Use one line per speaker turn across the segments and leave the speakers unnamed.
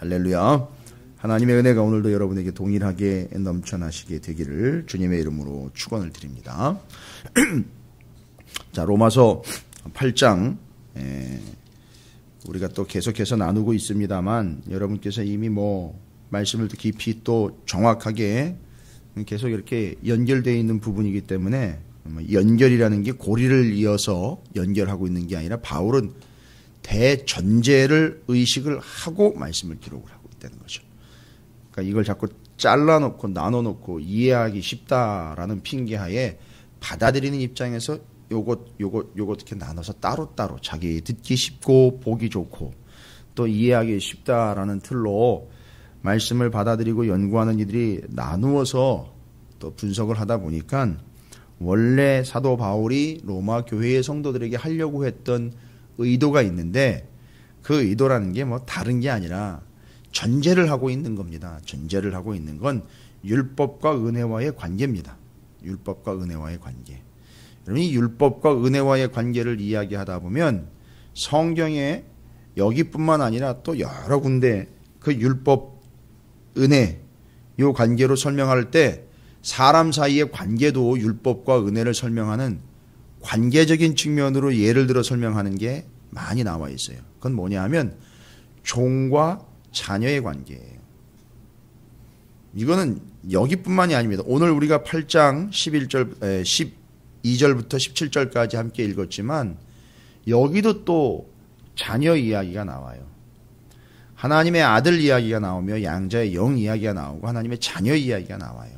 할렐루야. 하나님의 은혜가 오늘도 여러분에게 동일하게 넘쳐나시게 되기를 주님의 이름으로 축원을 드립니다. 자, 로마서 8장 우리가 또 계속해서 나누고 있습니다만 여러분께서 이미 말씀을 깊이 또 정확하게 계속 이렇게 연결되어 있는 부분이기 때문에 연결이라는 게 고리를 이어서 연결하고 있는 게 아니라 바울은 대전제를 의식을 하고 말씀을 기록을 하고 있다는 거죠. 그러니까 이걸 자꾸 잘라놓고 나눠놓고 이해하기 쉽다라는 핑계하에 받아들이는 입장에서 요것 이렇게 나눠서 따로따로 자기 듣기 쉽고 보기 좋고 또 이해하기 쉽다라는 틀로 말씀을 받아들이고 연구하는 이들이 나누어서 또 분석을 하다 보니까 원래 사도 바울이 로마 교회의 성도들에게 하려고 했던 의도가 있는데 그 의도라는 게 다른 게 아니라 전제를 하고 있는 겁니다. 전제를 하고 있는 건 율법과 은혜와의 관계입니다. 율법과 은혜와의 관계. 여러분, 이 율법과 은혜와의 관계를 이야기하다 보면 성경에 여기뿐만 아니라 또 여러 군데 그 율법, 은혜, 이 관계로 설명할 때 사람 사이의 관계도 율법과 은혜를 설명하는 관계적인 측면으로 예를 들어 설명하는 게 많이 나와 있어요. 그건 뭐냐 하면 종과 자녀의 관계예요. 이거는 여기뿐만이 아닙니다. 오늘 우리가 8장 12절부터 17절까지 함께 읽었지만 여기도 또 자녀 이야기가 나와요. 하나님의 아들 이야기가 나오며 양자의 영 이야기가 나오고 하나님의 자녀 이야기가 나와요.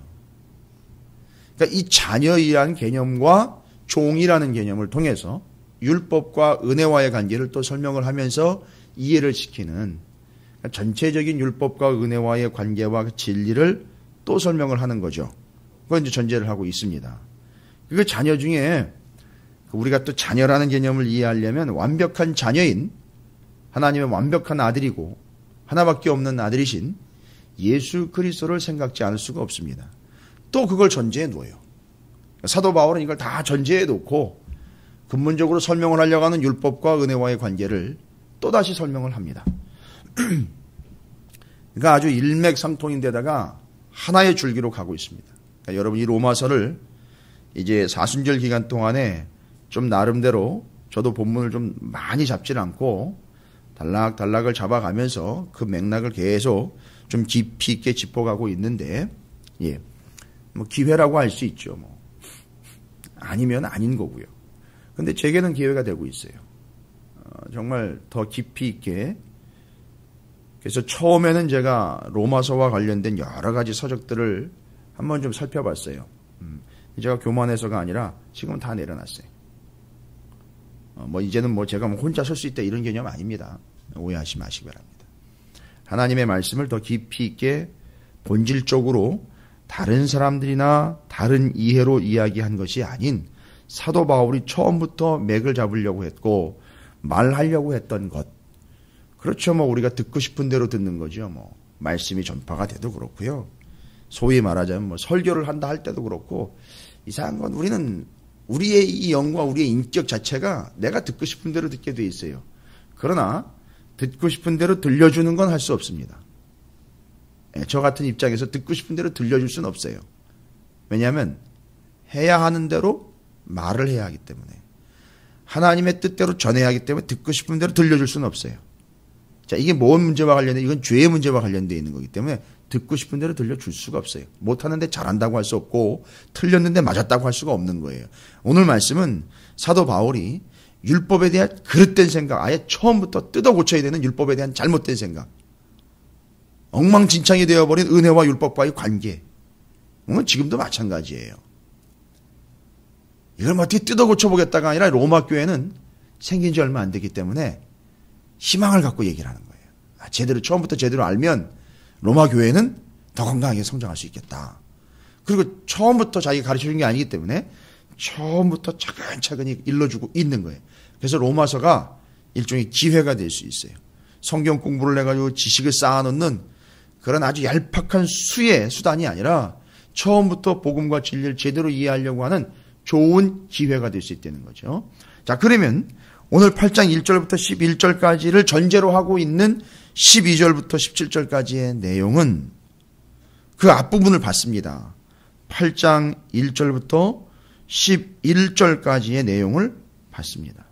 그러니까 이 자녀이라는 개념과 종이라는 개념을 통해서 율법과 은혜와의 관계를 또 설명을 하면서 이해를 시키는 전체적인 율법과 은혜와의 관계와 진리를 또 설명을 하는 거죠. 그건 이제 전제를 하고 있습니다. 그 자녀 중에 우리가 또 자녀라는 개념을 이해하려면 완벽한 자녀인 하나님의 완벽한 아들이고 하나밖에 없는 아들이신 예수 그리스도를 생각지 않을 수가 없습니다. 또 그걸 전제해 놓아요. 사도 바울은 이걸 다 전제해 놓고 근본적으로 설명을 하려고 하는 율법과 은혜와의 관계를 또다시 설명을 합니다. 그러니까 아주 일맥상통인데다가 하나의 줄기로 가고 있습니다. 그러니까 여러분 이 로마서를 이제 사순절 기간 동안에 좀 나름대로 저도 본문을 좀 많이 잡질 않고 단락단락을 잡아가면서 그 맥락을 계속 좀 깊이 있게 짚어가고 있는데 기회라고 할 수 있죠. 아니면 아닌 거고요. 근데 제게는 기회가 되고 있어요. 정말 더 깊이 있게. 그래서 처음에는 제가 로마서와 관련된 여러 가지 서적들을 한번 좀 살펴봤어요. 제가 교만해서가 아니라 지금은 다 내려놨어요. 이제는 제가 혼자 설 수 있다 이런 개념 아닙니다. 오해하지 마시기 바랍니다. 하나님의 말씀을 더 깊이 있게 본질적으로 다른 사람들이나 다른 이해로 이야기한 것이 아닌 사도 바울이 처음부터 맥을 잡으려고 했고 말하려고 했던 것. 그렇죠. 우리가 듣고 싶은 대로 듣는 거죠. 말씀이 전파가 돼도 그렇고요. 소위 말하자면 설교를 한다 할 때도 그렇고 이상한 건 우리는 우리의 이 영과 우리의 인격 자체가 내가 듣고 싶은 대로 듣게 돼 있어요. 그러나 듣고 싶은 대로 들려주는 건 할 수 없습니다. 저 같은 입장에서 듣고 싶은 대로 들려줄 수는 없어요. 왜냐하면 해야 하는 대로 말을 해야 하기 때문에 하나님의 뜻대로 전해야 하기 때문에 듣고 싶은 대로 들려줄 수는 없어요. 자, 이게 뭔 문제와 관련돼? 이건 죄의 문제와 관련되어 있는 거기 때문에 듣고 싶은 대로 들려줄 수가 없어요. 못하는데 잘한다고 할 수 없고 틀렸는데 맞았다고 할 수가 없는 거예요. 오늘 말씀은 사도 바울이 율법에 대한 그릇된 생각, 아예 처음부터 뜯어 고쳐야 되는 율법에 대한 잘못된 생각, 엉망진창이 되어버린 은혜와 율법과의 관계, 지금도 마찬가지예요. 이걸 어떻게 뜯어 고쳐보겠다가 아니라 로마 교회는 생긴 지 얼마 안 되기 때문에 희망을 갖고 얘기를 하는 거예요. 처음부터 제대로 알면 로마 교회는 더 건강하게 성장할 수 있겠다. 그리고 처음부터 자기가 가르쳐준 게 아니기 때문에 처음부터 차근차근히 일러주고 있는 거예요. 그래서 로마서가 일종의 기회가 될 수 있어요. 성경 공부를 해가지고 지식을 쌓아놓는 그런 아주 얄팍한 수단이 아니라 처음부터 복음과 진리를 제대로 이해하려고 하는 좋은 기회가 될 수 있다는 거죠. 자, 그러면 오늘 8장 1절부터 11절까지를 전제로 하고 있는 12절부터 17절까지의 내용은 그 앞부분을 봤습니다. 8장 1절부터 11절까지의 내용을 봤습니다.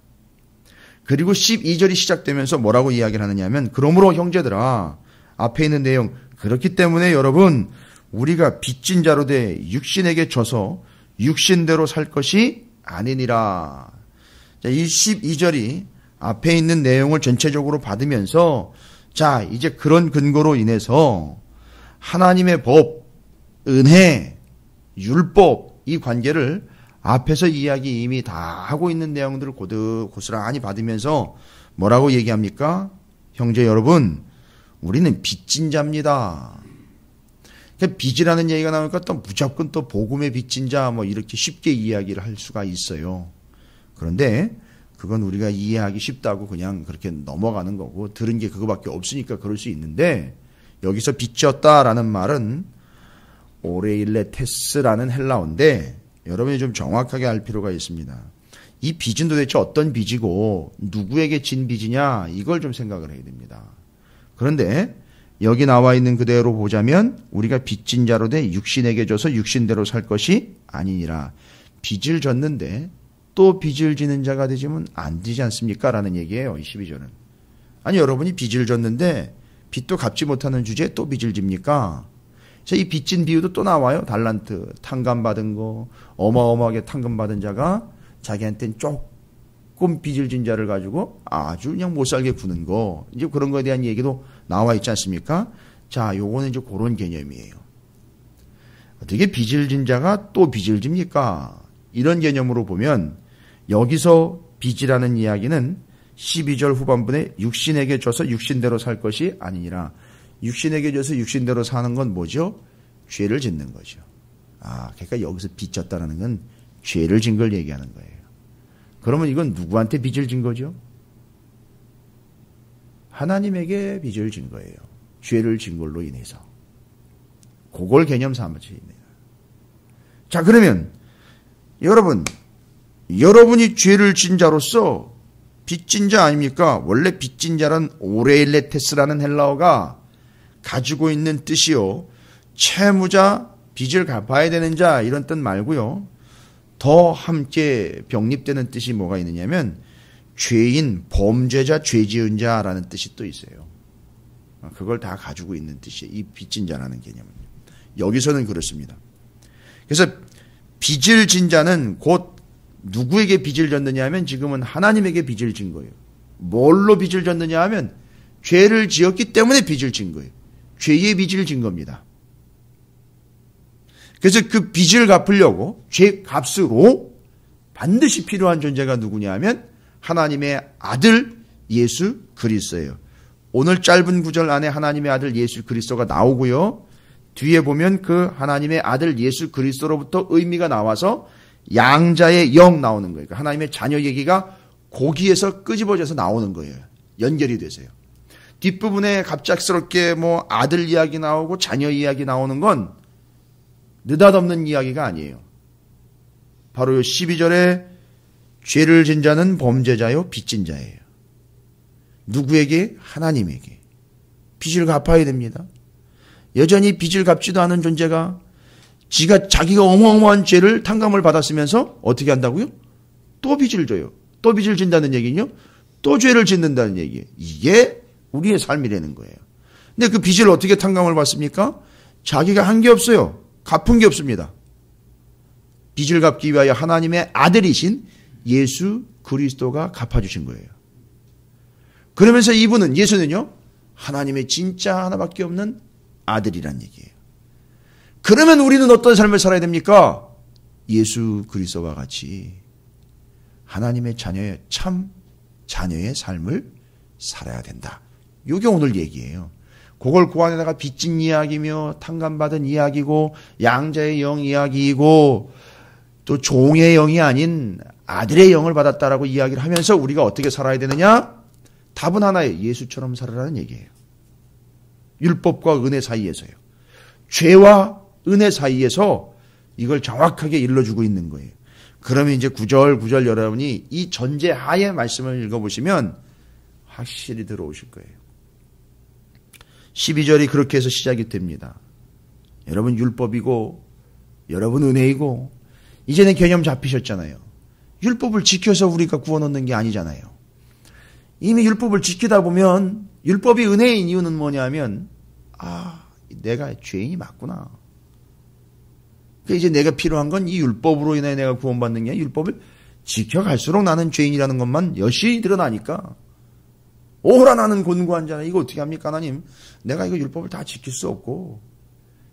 그리고 12절이 시작되면서 뭐라고 이야기를 하느냐 하면, 그러므로 형제들아, 앞에 있는 내용, 그렇기 때문에 여러분 우리가 빚진 자로 돼 육신에게 져서 육신대로 살 것이 아니니라. 자, 이 12절이 앞에 있는 내용을 전체적으로 받으면서, 자, 이제 그런 근거로 인해서 하나님의 법, 은혜, 율법, 이 관계를 앞에서 이야기 이미 다 하고 있는 내용들을 고스란히 받으면서 뭐라고 얘기합니까? 형제 여러분, 우리는 빚진 자입니다. 빚이라는 얘기가 나오니까 또 무조건 또 복음의 빚진 자 뭐 이렇게 쉽게 이야기를 할 수가 있어요. 그런데 그건 우리가 이해하기 쉽다고 그냥 그렇게 넘어가는 거고, 들은 게 그거밖에 없으니까 그럴 수 있는데, 여기서 빚졌다라는 말은 오레일레테스라는 헬라어인데 여러분이 좀 정확하게 알 필요가 있습니다. 이 빚은 도대체 어떤 빚이고 누구에게 진 빚이냐, 이걸 좀 생각을 해야 됩니다. 그런데 여기 나와 있는 그대로 보자면 우리가 빚진 자로 돼 육신에게 져서 육신대로 살 것이 아니니라. 빚을 졌는데 또 빚을 지는 자가 되지면 안 되지 않습니까? 라는 얘기예요. 이 12절은. 아니, 여러분이 빚을 졌는데 빚도 갚지 못하는 주제에 또 빚을 집니까? 이 빚진 비유도 또 나와요. 달란트, 탕감받은 거, 어마어마하게 탕감받은 자가 자기한테는 조금 빚을 진 자를 가지고 아주 그냥 못 살게 구는 거, 이제 그런 거에 대한 얘기도 나와 있지 않습니까? 자, 요거는 이제 그런 개념이에요. 어떻게 빚을 진 자가 또 빚을 집니까? 이런 개념으로 보면 여기서 빚이라는 이야기는 12절 후반부에 육신에게 져서 육신대로 살 것이 아니니라. 육신에게 져서 육신대로 사는 건 뭐죠? 죄를 짓는 거죠. 그러니까 여기서 빚졌다는 건 죄를 진 걸 얘기하는 거예요. 그러면 이건 누구한테 빚을 진 거죠? 하나님에게 빚을 진 거예요. 죄를 진 걸로 인해서. 그걸 개념 삼으십니다. 자, 그러면 여러분이 죄를 진 자로서 빚진 자 아닙니까? 원래 빚진 자란 오레일레테스라는 헬라어가 가지고 있는 뜻이요, 채무자, 빚을 갚아야 되는 자, 이런 뜻 말고요, 더 함께 병립되는 뜻이 뭐가 있느냐면 죄인, 범죄자, 죄지은 자라는 뜻이 또 있어요. 그걸 다 가지고 있는 뜻이에요. 이 빚진 자라는 개념은. 여기서는 그렇습니다. 그래서 빚을 진 자는 곧 누구에게 빚을 졌느냐 하면 지금은 하나님에게 빚을 진 거예요. 뭘로 빚을 졌느냐 하면 죄를 지었기 때문에 빚을 진 거예요. 죄의 빚을 진 겁니다. 그래서 그 빚을 갚으려고 죄 값으로 반드시 필요한 존재가 누구냐 하면 하나님의 아들 예수 그리스도예요. 오늘 짧은 구절 안에 하나님의 아들 예수 그리스도가 나오고요, 뒤에 보면 그 하나님의 아들 예수 그리스도로부터 의미가 나와서 양자의 영 나오는 거예요. 그러니까 하나님의 자녀 얘기가 거기에서 끄집어져서 나오는 거예요. 연결이 되세요. 뒷부분에 갑작스럽게 뭐 아들 이야기 나오고 자녀 이야기 나오는 건 느닷없는 이야기가 아니에요. 바로 12절에 죄를 진 자는 범죄자요 빚진 자예요. 누구에게? 하나님에게. 빚을 갚아야 됩니다. 여전히 빚을 갚지도 않은 존재가 자기가 어마어마한 죄를 탕감을 받았으면서 어떻게 한다고요? 또 빚을 져요. 또 빚을 진다는 얘기는요, 또 죄를 짓는다는 얘기예요. 이게 우리의 삶이라는 거예요. 근데 그 빚을 어떻게 탕감을 받습니까? 자기가 한 게 없어요. 갚은 게 없습니다. 빚을 갚기 위하여 하나님의 아들이신 예수 그리스도가 갚아주신 거예요. 그러면서 예수는요, 하나님의 진짜 하나밖에 없는 아들이란 얘기예요. 그러면 우리는 어떤 삶을 살아야 됩니까? 예수 그리스도와 같이 하나님의 자녀의 참 자녀의 삶을 살아야 된다. 이게 오늘 얘기예요. 그걸 그 안에다가 빚진 이야기며 탕감받은 이야기고 양자의 영 이야기이고 또 종의 영이 아닌 아들의 영을 받았다라고 이야기를 하면서 우리가 어떻게 살아야 되느냐? 답은 하나예요. 예수처럼 살아라는 얘기예요. 율법과 은혜 사이에서요. 죄와 은혜 사이에서 이걸 정확하게 일러주고 있는 거예요. 그러면 이제 구절구절 여러분이 이 전제하에 말씀을 읽어보시면 확실히 들어오실 거예요. 12절이 그렇게 해서 시작이 됩니다. 여러분 율법이고 여러분 은혜이고 이제는 개념 잡히셨잖아요. 율법을 지켜서 우리가 구원 얻는 게 아니잖아요. 이미 율법을 지키다 보면 율법이 은혜인 이유는 뭐냐면 내가 죄인이 맞구나. 그러니까 이제 내가 필요한 건 이 율법으로 인해 내가 구원받는 게 아니라 율법을 지켜갈수록 나는 죄인이라는 것만 여실히 드러나니까 오호라 나는 곤고한 자라. 이거 어떻게 합니까 하나님. 내가 이거 율법을 다 지킬 수 없고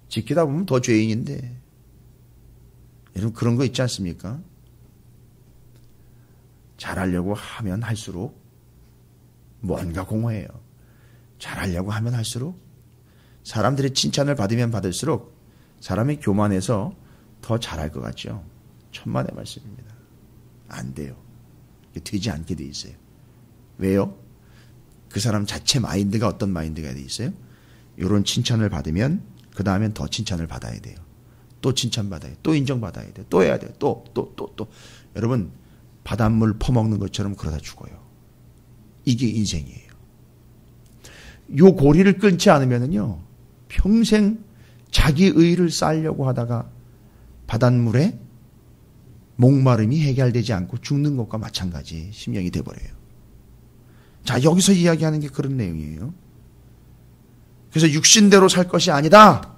지키다 보면 더 죄인인데. 여러분 그런 거 있지 않습니까? 잘하려고 하면 할수록 뭔가 공허해요. 잘하려고 하면 할수록 사람들의 칭찬을 받으면 받을수록 사람이 교만해서 더 잘할 것 같죠. 천만의 말씀입니다. 안 돼요. 되지 않게 돼 있어요. 왜요? 그 사람 자체 마인드가 어떤 마인드가 돼 있어요? 이런 칭찬을 받으면 그 다음엔 더 칭찬을 받아야 돼요. 또 칭찬받아야 돼요. 또 인정받아야 돼요. 또 해야 돼요. 또. 여러분 바닷물 퍼먹는 것처럼 그러다 죽어요. 이게 인생이에요. 요 고리를 끊지 않으면요 평생 자기 의의를 쌓으려고 하다가 바닷물에 목마름이 해결되지 않고 죽는 것과 마찬가지 심령이 돼버려요. 자, 여기서 이야기하는 게 그런 내용이에요. 그래서 육신대로 살 것이 아니다.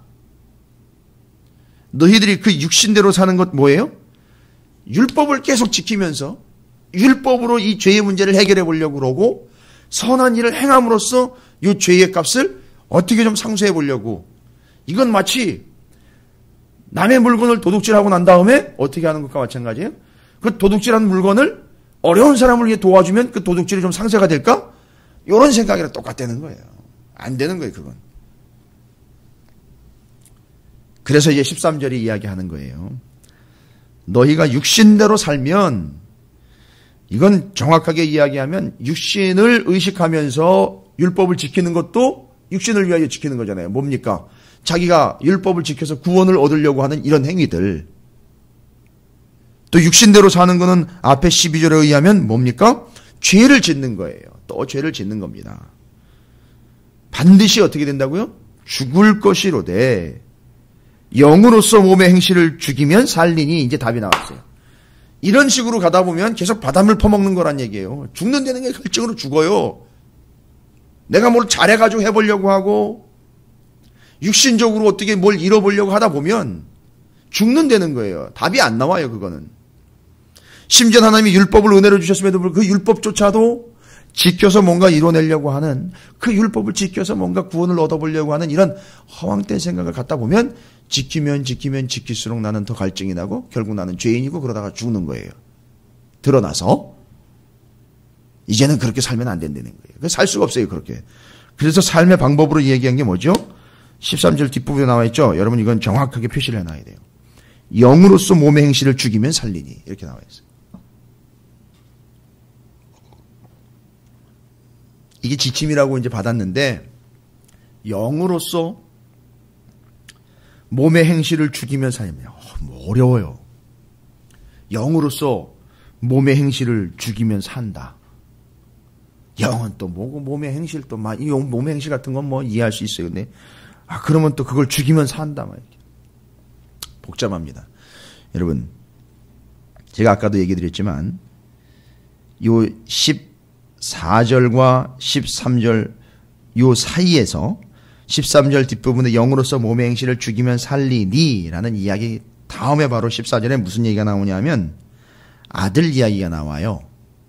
너희들이 그 육신대로 사는 것 뭐예요? 율법을 계속 지키면서 율법으로 이 죄의 문제를 해결해 보려고 그러고 선한 일을 행함으로써 이 죄의 값을 어떻게 좀 상쇄해 보려고. 이건 마치 남의 물건을 도둑질하고 난 다음에 어떻게 하는 것과 마찬가지예요. 그 도둑질한 물건을 어려운 사람을 위해 도와주면 그 도둑질이 좀 상쇄가 될까? 이런 생각이랑 똑같다는 거예요. 안 되는 거예요, 그건. 그래서 이제 13절이 이야기하는 거예요. 너희가 육신대로 살면, 이건 정확하게 이야기하면 육신을 의식하면서 율법을 지키는 것도 육신을 위하여 지키는 거잖아요. 뭡니까? 자기가 율법을 지켜서 구원을 얻으려고 하는 이런 행위들. 또 육신대로 사는 거는 앞에 12절에 의하면 뭡니까? 죄를 짓는 거예요. 또 죄를 짓는 겁니다. 반드시 어떻게 된다고요? 죽을 것이로되 영으로서 몸의 행실을 죽이면 살리니. 이제 답이 나왔어요. 이런 식으로 가다 보면 계속 바닷물 퍼먹는 거란 얘기예요. 죽는다는 게 결정으로 죽어요. 내가 뭘 잘해가지고 해보려고 하고 육신적으로 어떻게 뭘 잃어보려고 하다 보면 죽는다는 거예요. 답이 안 나와요, 그거는. 심지어 하나님이 율법을 은혜로 주셨음에도 불구하고 그 율법조차도 지켜서 뭔가 이뤄내려고 하는, 그 율법을 지켜서 뭔가 구원을 얻어보려고 하는 이런 허황된 생각을 갖다 보면 지키면 지킬수록 나는 더 갈증이 나고 결국 나는 죄인이고 그러다가 죽는 거예요. 드러나서 이제는 그렇게 살면 안 된다는 거예요. 살 수가 없어요, 그렇게. 그래서 삶의 방법으로 얘기한 게 뭐죠? 13절 뒷부분에 나와 있죠. 여러분 이건 정확하게 표시를 해놔야 돼요. 영으로서 몸의 행실을 죽이면 살리니. 이렇게 나와 있어요. 이게 지침이라고 이제 받았는데 영으로서 몸의 행실을 죽이면 살리니. 어려워요. 영으로서 몸의 행실을 죽이면 산다. 영은 또 뭐고 몸의 행실 또 막 이 몸의 행실 같은 건 뭐 이해할 수 있어요. 근데 그러면 또 그걸 죽이면 산다 막 이렇게. 복잡합니다. 여러분, 제가 아까도 얘기 드렸지만 요 14절과 13절 요 사이에서 13절 뒷부분에 영으로서 몸의 행실을 죽이면 살리니 라는 이야기 다음에 바로 14절에 무슨 얘기가 나오냐면 아들 이야기가 나와요.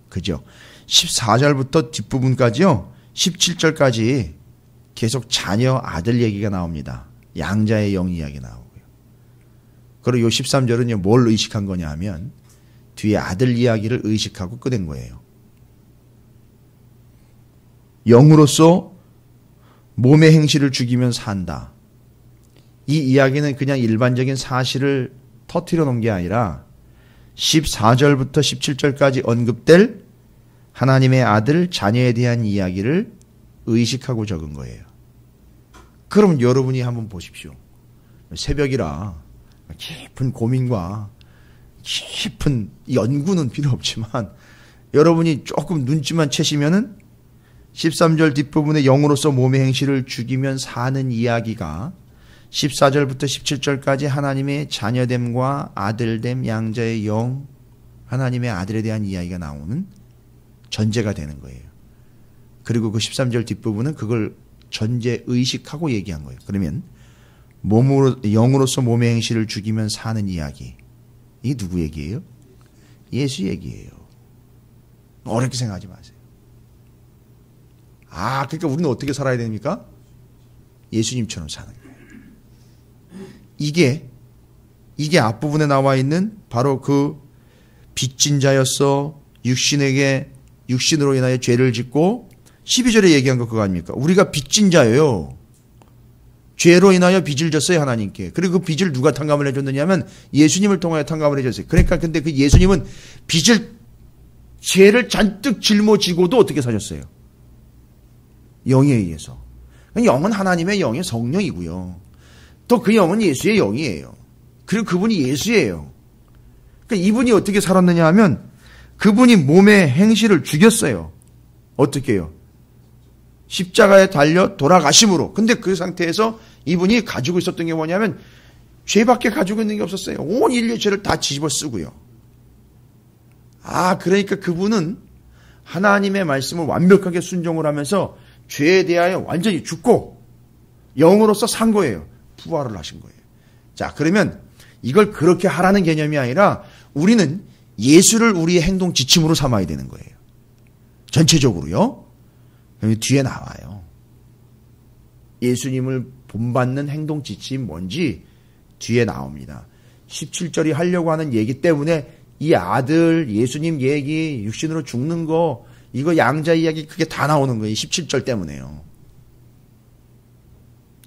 그죠? 14절부터 뒷부분까지요. 17절까지 계속 자녀 아들 얘기가 나옵니다. 양자의 영 이야기 나오고요. 그리고 요 13절은요. 뭘 의식한 거냐 하면 뒤에 아들 이야기를 의식하고 꺼낸 거예요. 영으로서 몸의 행실을 죽이면 산다. 이 이야기는 그냥 일반적인 사실을 터뜨려 놓은 게 아니라 14절부터 17절까지 언급될 하나님의 아들, 자녀에 대한 이야기를 의식하고 적은 거예요. 그럼 여러분이 한번 보십시오. 새벽이라 깊은 고민과 깊은 연구는 필요 없지만 여러분이 조금 눈치만 채시면은 13절 뒷부분에 영으로서 몸의 행실을 죽이면 사는 이야기가 14절부터 17절까지 하나님의 자녀됨과 아들됨, 양자의 영, 하나님의 아들에 대한 이야기가 나오는 전제가 되는 거예요. 그리고 그 13절 뒷부분은 그걸 전제 의식하고 얘기한 거예요. 그러면 영으로서 몸의 행실을 죽이면 사는 이야기. 이게 누구 얘기예요? 예수 얘기예요. 어렵게 생각하지 마세요. 그러니까 우리는 어떻게 살아야 됩니까? 예수님처럼 사는 거예요. 이게 앞부분에 나와 있는 바로 그 빚진 자였어 육신으로 인하여 죄를 짓고 12절에 얘기한 거 그거 아닙니까? 우리가 빚진 자예요. 죄로 인하여 빚을 졌어요, 하나님께. 그리고 그 빚을 누가 탕감을 해줬느냐 하면 예수님을 통하여 탕감을 해줬어요. 그러니까 근데 그 예수님은 죄를 잔뜩 짊어지고도 어떻게 사셨어요? 영에 의해서. 영은 하나님의 영의 성령이고요. 또 그 영은 예수의 영이에요. 그리고 그분이 예수예요. 그러니까 이분이 어떻게 살았느냐 하면 그분이 몸의 행실을 죽였어요. 어떻게 해요? 십자가에 달려 돌아가심으로. 근데 그 상태에서 이분이 가지고 있었던 게 뭐냐면 죄밖에 가지고 있는 게 없었어요. 온 인류의 죄를 다 뒤집어 쓰고요. 그러니까 그분은 하나님의 말씀을 완벽하게 순종을 하면서 죄에 대하여 완전히 죽고 영으로서 산 거예요. 부활을 하신 거예요. 자, 그러면 이걸 그렇게 하라는 개념이 아니라 우리는 예수를 우리의 행동 지침으로 삼아야 되는 거예요. 전체적으로요. 뒤에 나와요. 예수님을 본받는 행동 지침이 뭔지 뒤에 나옵니다. 17절이 하려고 하는 얘기 때문에 이 아들 예수님 얘기 육신으로 죽는 거 이거 양자 이야기 그게 다 나오는 거예요. 17절 때문에요.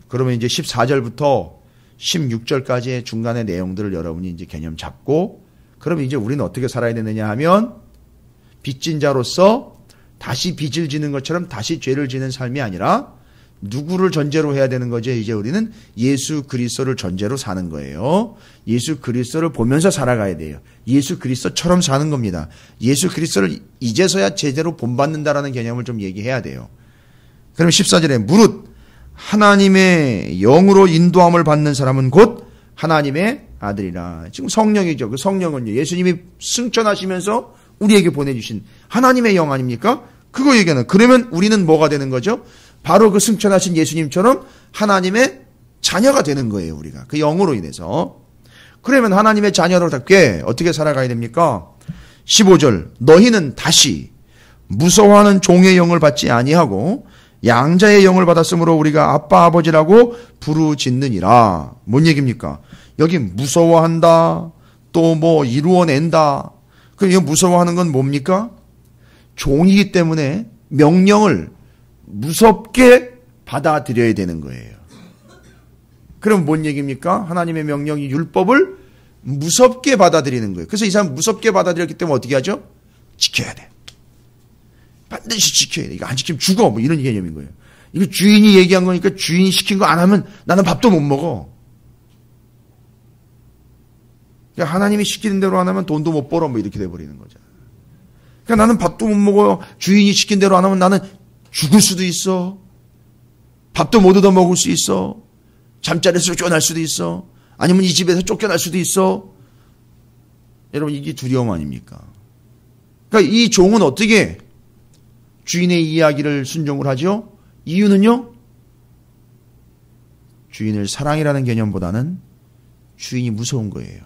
그러면 이제 14절부터 16절까지의 중간의 내용들을 여러분이 이제 개념 잡고 그러면 이제 우리는 어떻게 살아야 되느냐 하면 빚진 자로서 다시 빚을 지는 것처럼 다시 죄를 지는 삶이 아니라 누구를 전제로 해야 되는 거죠? 이제 우리는 예수 그리스도를 전제로 사는 거예요. 예수 그리스도를 보면서 살아가야 돼요. 예수 그리스도처럼 사는 겁니다. 예수 그리스도를 이제서야 제대로 본받는다라는 개념을 좀 얘기해야 돼요. 그럼 14절에 무릇 하나님의 영으로 인도함을 받는 사람은 곧 하나님의 아들이라. 지금 성령이죠. 그 성령은요. 예수님이 승천하시면서 우리에게 보내주신 하나님의 영 아닙니까? 그거 얘기하는. 그러면 우리는 뭐가 되는 거죠? 바로 그 승천하신 예수님처럼 하나님의 자녀가 되는 거예요. 우리가. 그 영으로 인해서. 그러면 하나님의 자녀답게 어떻게 살아가야 됩니까? 15절 너희는 다시 무서워하는 종의 영을 받지 아니하고 양자의 영을 받았으므로 우리가 아빠 아버지라고 부르짖느니라. 뭔 얘기입니까? 여기 무서워한다. 또 뭐 이루어낸다. 그럼 무서워하는 건 뭡니까? 종이기 때문에 명령을 무섭게 받아들여야 되는 거예요. 그럼 뭔 얘기입니까? 하나님의 명령이 율법을 무섭게 받아들이는 거예요. 그래서 이 사람 무섭게 받아들였기 때문에 어떻게 하죠? 지켜야 돼. 반드시 지켜야 돼. 이거 안 지키면 죽어. 뭐 이런 개념인 거예요. 이거 주인이 얘기한 거니까 주인이 시킨 거 안 하면 나는 밥도 못 먹어. 그러니까 하나님이 시키는 대로 안 하면 돈도 못 벌어. 뭐 이렇게 돼버리는 거죠. 그러니까 나는 밥도 못 먹어요. 주인이 시킨 대로 안 하면 나는 죽을 수도 있어. 밥도 못 얻어 먹을 수 있어. 잠자리에서 쫓겨날 수도 있어. 아니면 이 집에서 쫓겨날 수도 있어. 여러분 이게 두려움 아닙니까? 그러니까 이 종은 어떻게 주인의 이야기를 순종을 하죠? 이유는요? 주인을 사랑이라는 개념보다는 주인이 무서운 거예요.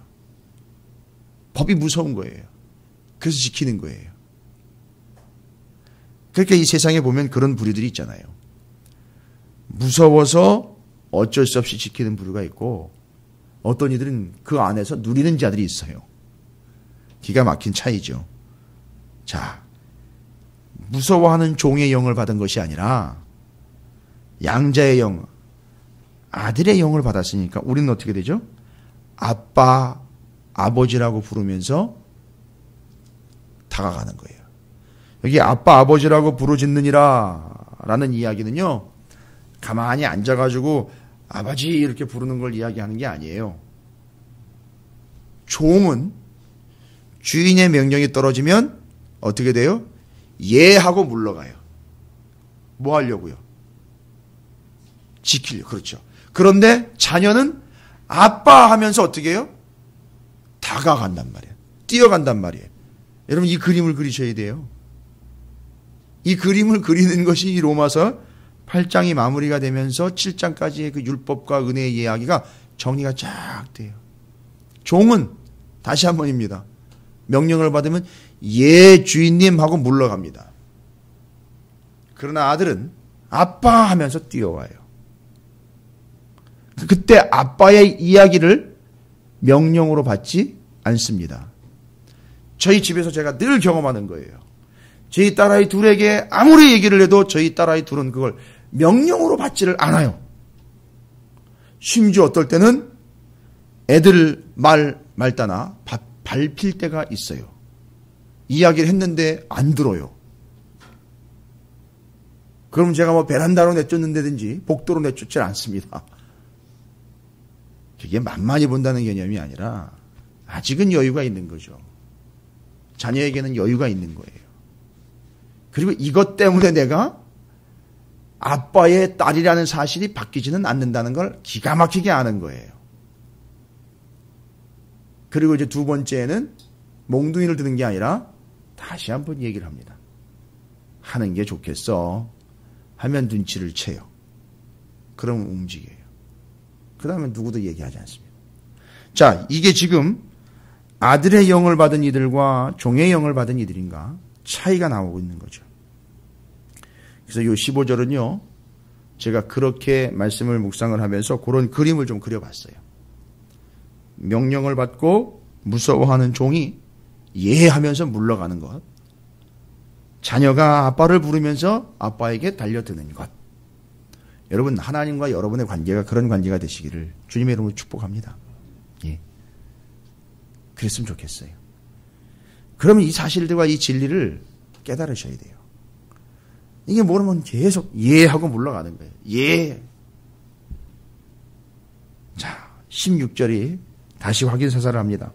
법이 무서운 거예요. 그래서 지키는 거예요. 그러니까 이 세상에 보면 그런 부류들이 있잖아요. 무서워서 어쩔 수 없이 지키는 부류가 있고 어떤 이들은 그 안에서 누리는 자들이 있어요. 기가 막힌 차이죠. 자, 무서워하는 종의 영을 받은 것이 아니라 양자의 영, 아들의 영을 받았으니까 우리는 어떻게 되죠? 아빠, 아버지라고 부르면서 다가가는 거예요. 여기 아빠, 아버지라고 부르짖느니라 라는 이야기는요, 가만히 앉아가지고 아버지 이렇게 부르는 걸 이야기하는 게 아니에요. 종은 주인의 명령이 떨어지면 어떻게 돼요? 예 하고 물러가요. 뭐 하려고요? 지키려고. 그렇죠. 그런데 자녀는 아빠 하면서 어떻게 해요? 다가간단 말이에요. 뛰어간단 말이에요. 여러분 이 그림을 그리셔야 돼요. 이 그림을 그리는 것이 이 로마서 8장이 마무리가 되면서 7장까지의 그 율법과 은혜의 이야기가 정리가 쫙 돼요. 종은 다시 한 번입니다. 명령을 받으면 예 주인님 하고 물러갑니다. 그러나 아들은 아빠 하면서 뛰어와요. 그때 아빠의 이야기를 명령으로 받지 않습니다. 저희 집에서 제가 늘 경험하는 거예요. 저희 딸아이 둘에게 아무리 얘기를 해도 저희 딸아이 둘은 그걸 명령으로 받지를 않아요. 심지어 어떨 때는 애들 말따나 밟힐 때가 있어요. 이야기를 했는데 안 들어요. 그럼 제가 뭐 베란다로 내쫓는다든지 복도로 내쫓지 않습니다. 그게 만만히 본다는 개념이 아니라 아직은 여유가 있는 거죠. 자녀에게는 여유가 있는 거예요. 그리고 이것 때문에 내가 아빠의 딸이라는 사실이 바뀌지는 않는다는 걸 기가 막히게 아는 거예요. 그리고 이제 두 번째는 몽둥이를 드는 게 아니라 다시 한번 얘기를 합니다. 하는 게 좋겠어. 하면 눈치를 채요. 그럼 움직여요. 그 다음에 누구도 얘기하지 않습니다. 자, 이게 지금 아들의 영을 받은 이들과 종의 영을 받은 이들인가 차이가 나오고 있는 거죠. 그래서 이 15절은요. 제가 그렇게 말씀을 묵상을 하면서 그런 그림을 좀 그려봤어요. 명령을 받고 무서워하는 종이 예 하면서 물러가는 것. 자녀가 아빠를 부르면서 아빠에게 달려드는 것. 여러분 하나님과 여러분의 관계가 그런 관계가 되시기를 주님의 이름으로 축복합니다. 예. 그랬으면 좋겠어요. 그러면 이 사실들과 이 진리를 깨달으셔야 돼요. 이게 모르면 계속 예 하고 물러가는 거예요. 예. 자, 16절이 다시 확인 사살을 합니다.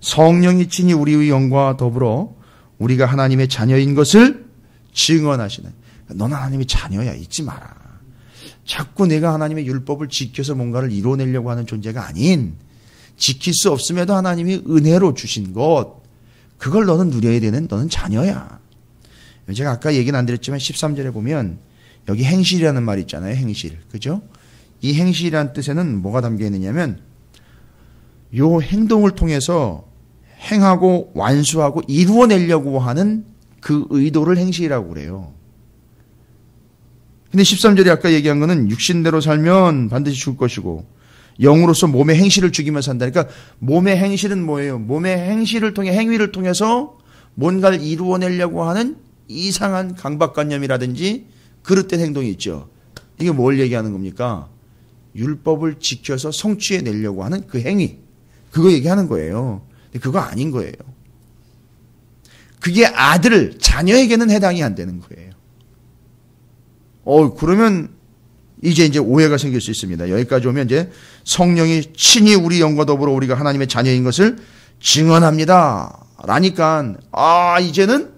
성령이 친히 우리의 영과 더불어 우리가 하나님의 자녀인 것을 증언하시네. 넌 하나님의 자녀야. 잊지 마라. 자꾸 내가 하나님의 율법을 지켜서 뭔가를 이뤄내려고 하는 존재가 아닌 지킬 수 없음에도 하나님이 은혜로 주신 것 그걸 너는 누려야 되는 너는 자녀야. 제가 아까 얘기는 안 드렸지만 13절에 보면 여기 행실이라는 말이 있잖아요. 행실. 그죠? 이 행실이라는 뜻에는 뭐가 담겨 있느냐면 요 행동을 통해서 행하고 완수하고 이루어내려고 하는 그 의도를 행실이라고 그래요. 근데 13절에 아까 얘기한 거는 육신대로 살면 반드시 죽을 것이고 영으로서 몸의 행실을 죽이며 산다. 그러니까 몸의 행실은 뭐예요? 몸의 행실을 통해 행위를 통해서 뭔가를 이루어내려고 하는 이상한 강박관념이라든지 그릇된 행동이 있죠. 이게 뭘 얘기하는 겁니까? 율법을 지켜서 성취해내려고 하는 그 행위. 그거 얘기하는 거예요. 근데 그거 아닌 거예요. 그게 아들, 자녀에게는 해당이 안 되는 거예요. 그러면 이제 오해가 생길 수 있습니다. 여기까지 오면 이제 성령이 친히 우리 영과 더불어 우리가 하나님의 자녀인 것을 증언합니다. 라니까, 이제는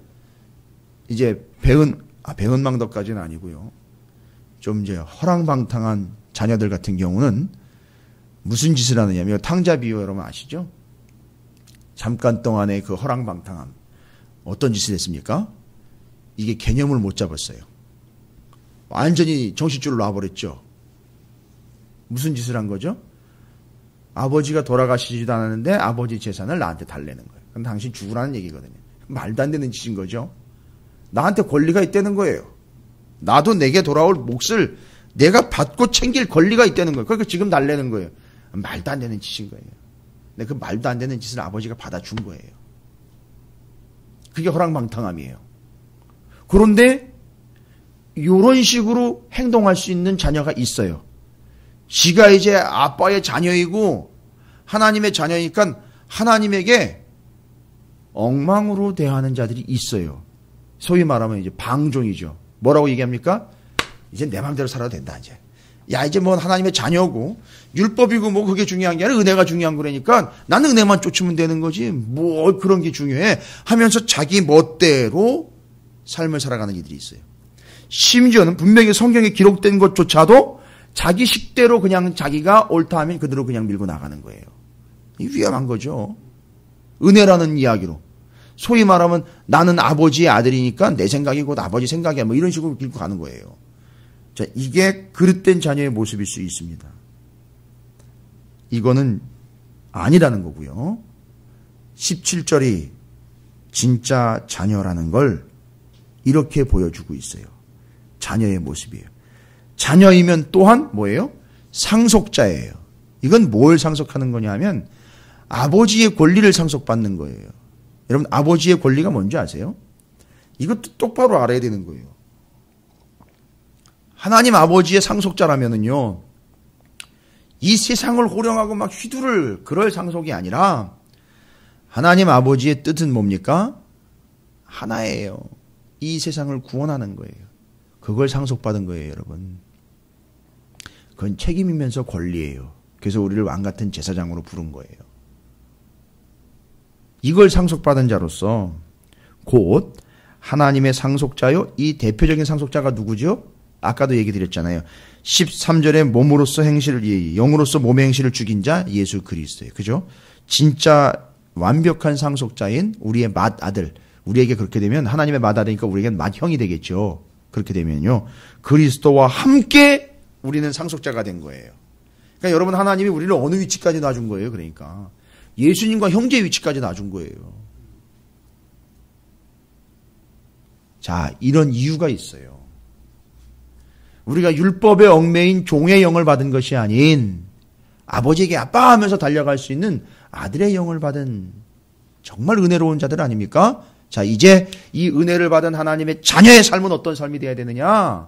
이제 배은망덕까지는 아니고요. 좀 이제 허랑방탕한 자녀들 같은 경우는 무슨 짓을 하느냐면 탕자 비유 여러분 아시죠? 잠깐 동안의 그 허랑방탕함. 어떤 짓을 했습니까? 이게 개념을 못 잡았어요. 완전히 정신줄을 놔버렸죠. 무슨 짓을 한 거죠? 아버지가 돌아가시지도 않았는데 아버지 재산을 나한테 달래는 거예요. 그럼 당신 죽으라는 얘기거든요. 말도 안 되는 짓인 거죠. 나한테 권리가 있다는 거예요. 나도 내게 돌아올 몫을 내가 받고 챙길 권리가 있다는 거예요. 그러니까 지금 달래는 거예요. 말도 안 되는 짓인 거예요. 근데 그 말도 안 되는 짓을 아버지가 받아준 거예요. 그게 허랑방탕함이에요. 그런데 이런 식으로 행동할 수 있는 자녀가 있어요. 지가 이제 아빠의 자녀이고 하나님의 자녀니까 하나님에게 엉망으로 대하는 자들이 있어요. 소위 말하면 이제 방종이죠. 뭐라고 얘기합니까? 이제 내 마음대로 살아도 된다. 야, 이제 뭐 하나님의 자녀고 율법이고 뭐 그게 중요한 게 아니라 은혜가 중요한 거라니까 나는 은혜만 쫓으면 되는 거지 뭐 그런 게 중요해 하면서 자기 멋대로 삶을 살아가는 이들이 있어요. 심지어는 분명히 성경에 기록된 것조차도 자기 식대로 그냥 자기가 옳다 하면 그대로 그냥 밀고 나가는 거예요. 위험한 거죠. 은혜라는 이야기로. 소위 말하면 나는 아버지의 아들이니까 내 생각이 곧 아버지 생각이야. 뭐 이런 식으로 밀고 가는 거예요. 자, 이게 그릇된 자녀의 모습일 수 있습니다. 이거는 아니라는 거고요. 17절이 진짜 자녀라는 걸 이렇게 보여주고 있어요. 자녀의 모습이에요. 자녀이면 또한 뭐예요? 상속자예요. 이건 뭘 상속하는 거냐 하면 아버지의 권리를 상속받는 거예요. 여러분 아버지의 권리가 뭔지 아세요? 이것도 똑바로 알아야 되는 거예요. 하나님 아버지의 상속자라면은요. 이 세상을 호령하고 막 휘두를 그럴 상속이 아니라 하나님 아버지의 뜻은 뭡니까? 하나예요. 이 세상을 구원하는 거예요. 그걸 상속받은 거예요, 여러분. 그건 책임이면서 권리예요. 그래서 우리를 왕같은 제사장으로 부른 거예요. 이걸 상속받은 자로서 곧 하나님의 상속자요. 이 대표적인 상속자가 누구죠? 아까도 얘기 드렸잖아요. 13절에 몸으로서 행실을 영으로서 몸의 행실을 죽인 자 예수 그리스도예요. 그죠? 진짜 완벽한 상속자인 우리의 맏아들. 우리에게 그렇게 되면 하나님의 맏아들이니까 우리에겐 맏형이 되겠죠. 그렇게 되면요. 그리스도와 함께 우리는 상속자가 된 거예요. 그러니까 여러분 하나님이 우리를 어느 위치까지 놔준 거예요. 그러니까 예수님과 형제 위치까지 놔준 거예요. 자, 이런 이유가 있어요. 우리가 율법의 얽매인 종의 영을 받은 것이 아닌 아버지에게 아빠 하면서 달려갈 수 있는 아들의 영을 받은 정말 은혜로운 자들 아닙니까? 자, 이제 이 은혜를 받은 하나님의 자녀의 삶은 어떤 삶이 되어야 되느냐?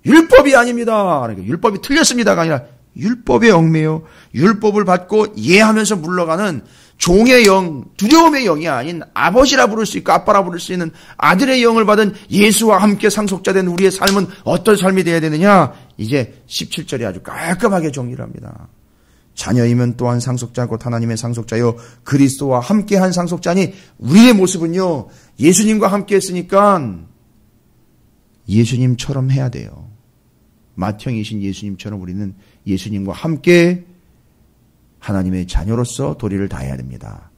율법이 아닙니다. 그러니까 율법이 틀렸습니다가 아니라 율법의 얽매여 율법을 받고 이해하면서 물러가는 종의 영, 두려움의 영이 아닌 아버지라 부를 수 있고 아빠라 부를 수 있는 아들의 영을 받은 예수와 함께 상속자된 우리의 삶은 어떤 삶이 되어야 되느냐? 이제 17절에 아주 깔끔하게 정리를 합니다. 자녀이면 또한 상속자 곧 하나님의 상속자요 그리스도와 함께한 상속자니 우리의 모습은요 예수님과 함께 했으니까 예수님처럼 해야 돼요. 맏형이신 예수님처럼 우리는 예수님과 함께 하나님의 자녀로서 도리를 다해야 됩니다.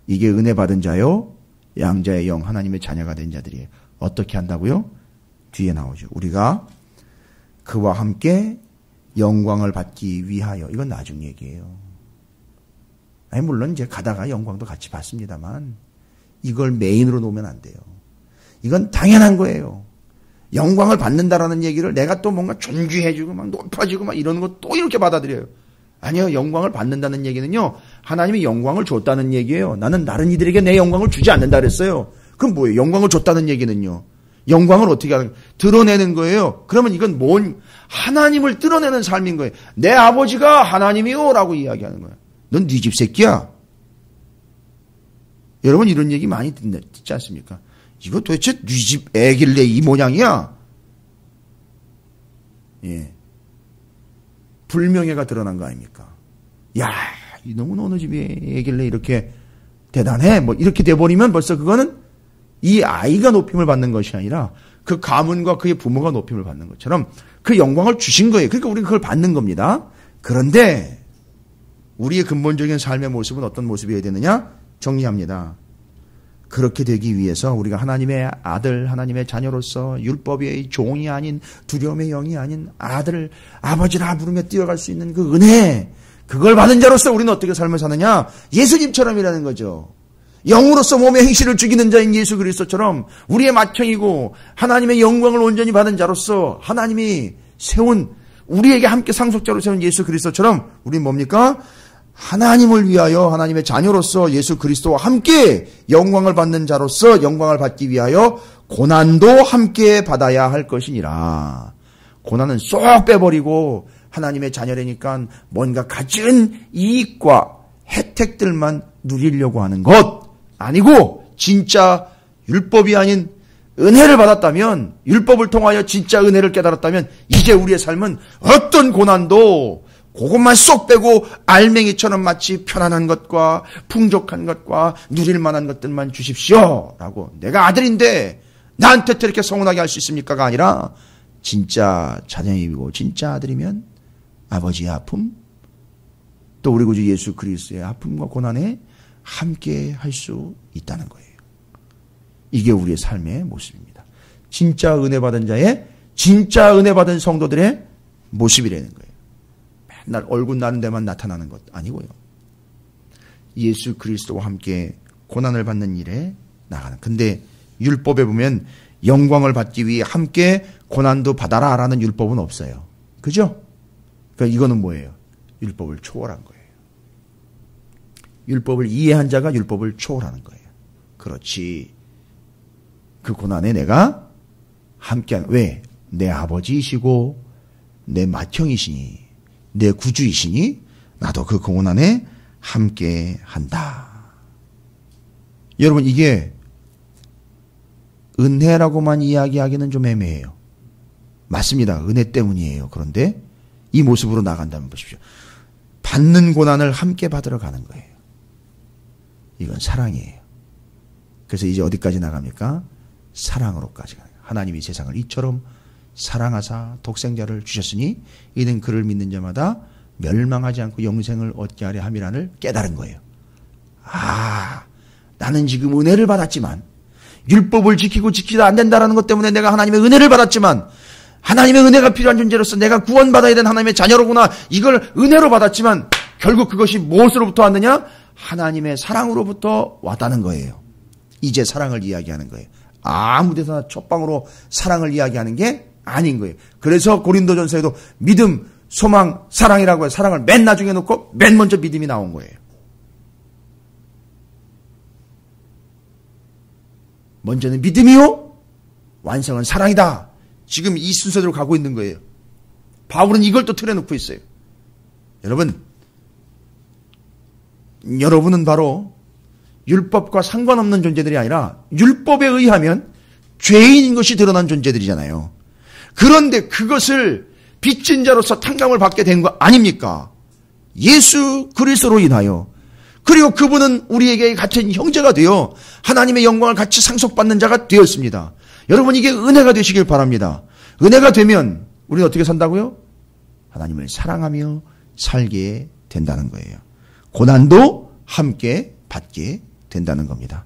이게 은혜 받은 자요 양자의 영 하나님의 자녀가 된 자들이에요. 어떻게 한다고요? 뒤에 나오죠. 우리가 그와 함께 영광을 받기 위하여. 이건 나중 얘기예요. 아니 물론 이제 가다가 영광도 같이 받습니다만 이걸 메인으로 놓으면 안 돼요. 이건 당연한 거예요. 영광을 받는다라는 얘기를 내가 또 뭔가 존귀해지고 막 높아지고 막 이런 거 또 이렇게 받아들여요. 아니요. 영광을 받는다는 얘기는요. 하나님이 영광을 줬다는 얘기예요. 나는 다른 이들에게 내 영광을 주지 않는다 그랬어요. 그럼 뭐예요? 영광을 줬다는 얘기는요. 영광을 어떻게 하는 거예요? 드러내는 거예요. 그러면 이건 뭔 하나님을 드러내는 삶인 거예요. 내 아버지가 하나님이요 라고 이야기하는 거예요. 넌 네 집 새끼야. 여러분 이런 얘기 많이 듣지 않습니까? 이거 도대체 네 집 애길래 이 모양이야? 예. 불명예가 드러난 거 아닙니까? 야, 이놈은 어느 집에 애길래 이렇게 대단해? 뭐 이렇게 돼버리면 벌써 그거는 이 아이가 높임을 받는 것이 아니라 그 가문과 그의 부모가 높임을 받는 것처럼 그 영광을 주신 거예요. 그러니까 우리가 그걸 받는 겁니다. 그런데 우리의 근본적인 삶의 모습은 어떤 모습이어야 되느냐? 정리합니다. 그렇게 되기 위해서 우리가 하나님의 아들, 하나님의 자녀로서 율법의 종이 아닌 두려움의 영이 아닌 아들을 아버지라 부르며 뛰어갈 수 있는 그 은혜, 그걸 받은 자로서 우리는 어떻게 삶을 사느냐? 예수님처럼이라는 거죠. 영으로서 몸의 행실을 죽이는 자인 예수 그리스도처럼 우리의 맏형이고 하나님의 영광을 온전히 받은 자로서 하나님이 세운 우리에게 함께 상속자로 세운 예수 그리스도처럼 우리는 뭡니까? 하나님을 위하여 하나님의 자녀로서 예수 그리스도와 함께 영광을 받는 자로서 영광을 받기 위하여 고난도 함께 받아야 할 것이니라. 고난은 쏙 빼버리고 하나님의 자녀라니까 뭔가 가진 이익과 혜택들만 누리려고 하는 것 아니고 진짜 율법이 아닌 은혜를 받았다면, 율법을 통하여 진짜 은혜를 깨달았다면 이제 우리의 삶은 어떤 고난도 그것만 쏙 빼고 알맹이처럼 마치 편안한 것과 풍족한 것과 누릴 만한 것들만 주십시오 라고, 내가 아들인데 나한테 이렇게 서운하게 할 수 있습니까가 아니라, 진짜 자녀이고 진짜 아들이면 아버지의 아픔, 또 우리 구주 예수 그리스도의 아픔과 고난에 함께 할 수 있다는 거예요. 이게 우리의 삶의 모습입니다. 진짜 은혜 받은 자의, 진짜 은혜 받은 성도들의 모습이라는 거예요. 맨날 얼굴 나는 데만 나타나는 것 아니고요. 예수 그리스도와 함께 고난을 받는 일에 나가는. 근데 율법에 보면 영광을 받기 위해 함께 고난도 받아라 라는 율법은 없어요. 그죠? 그러니까 이거는 뭐예요? 율법을 초월한 거예요. 율법을 이해한 자가 율법을 초월하는 거예요. 그렇지. 그 고난에 내가 함께하는, 왜? 내 아버지이시고 내 맏형이시니, 내 구주이시니 나도 그 고난에 함께한다. 여러분, 이게 은혜라고만 이야기하기는 좀 애매해요. 맞습니다. 은혜 때문이에요. 그런데 이 모습으로 나간다면 보십시오. 받는 고난을 함께 받으러 가는 거예요. 이건 사랑이에요. 그래서 이제 어디까지 나갑니까? 사랑으로까지 가요. 하나님이 세상을 이처럼 사랑하사 독생자를 주셨으니 이는 그를 믿는 자마다 멸망하지 않고 영생을 얻게 하려 함이라를 깨달은 거예요. 아, 나는 지금 은혜를 받았지만, 율법을 지키고 지키다 안 된다라는 것 때문에 내가 하나님의 은혜를 받았지만, 하나님의 은혜가 필요한 존재로서 내가 구원받아야 되는 하나님의 자녀로구나, 이걸 은혜로 받았지만 결국 그것이 무엇으로부터 왔느냐? 하나님의 사랑으로부터 왔다는 거예요. 이제 사랑을 이야기하는 거예요. 아무 데서나 첫방으로 사랑을 이야기하는 게 아닌 거예요. 그래서 고린도전서에도 믿음, 소망, 사랑이라고 해서 사랑을 맨 나중에 놓고 맨 먼저 믿음이 나온 거예요. 먼저는 믿음이요, 완성은 사랑이다. 지금 이 순서대로 가고 있는 거예요. 바울은 이걸 또 틀어놓고 있어요. 여러분은 바로 율법과 상관없는 존재들이 아니라 율법에 의하면 죄인인 것이 드러난 존재들이잖아요. 그런데 그것을 빚진 자로서 탕감을 받게 된 거 아닙니까? 예수 그리스도로 인하여. 그리고 그분은 우리에게 같은 형제가 되어 하나님의 영광을 같이 상속받는 자가 되었습니다. 여러분, 이게 은혜가 되시길 바랍니다. 은혜가 되면 우리는 어떻게 산다고요? 하나님을 사랑하며 살게 된다는 거예요. 고난도 함께 받게 된다는 겁니다.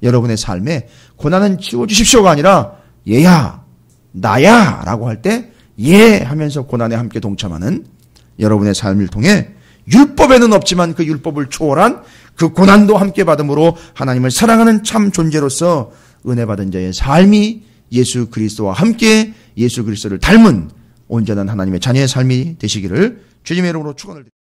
여러분의 삶에 고난은 치워주십시오가 아니라 얘야, 나야 라고 할 때 예 하면서 고난에 함께 동참하는 여러분의 삶을 통해 율법에는 없지만 그 율법을 초월한 그 고난도 함께 받음으로 하나님을 사랑하는 참 존재로서 은혜 받은 자의 삶이 예수 그리스도와 함께 예수 그리스도를 닮은 온전한 하나님의 자녀의 삶이 되시기를 주님의 이름으로 축원을 드립니다.